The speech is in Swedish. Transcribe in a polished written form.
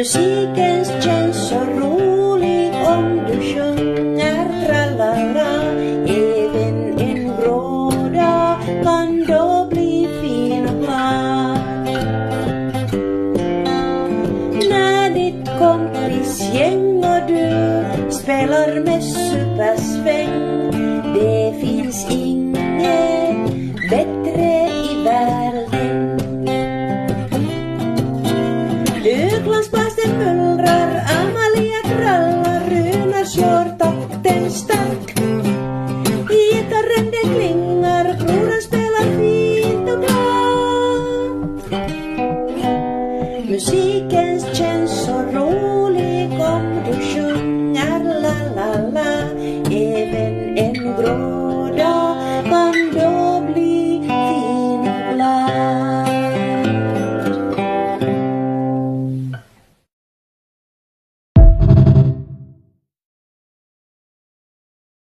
Musiken känns så rolig om du sjunger tralala. Även en bråda kan då bli fin och glad. När ditt kompisgäng och du spelar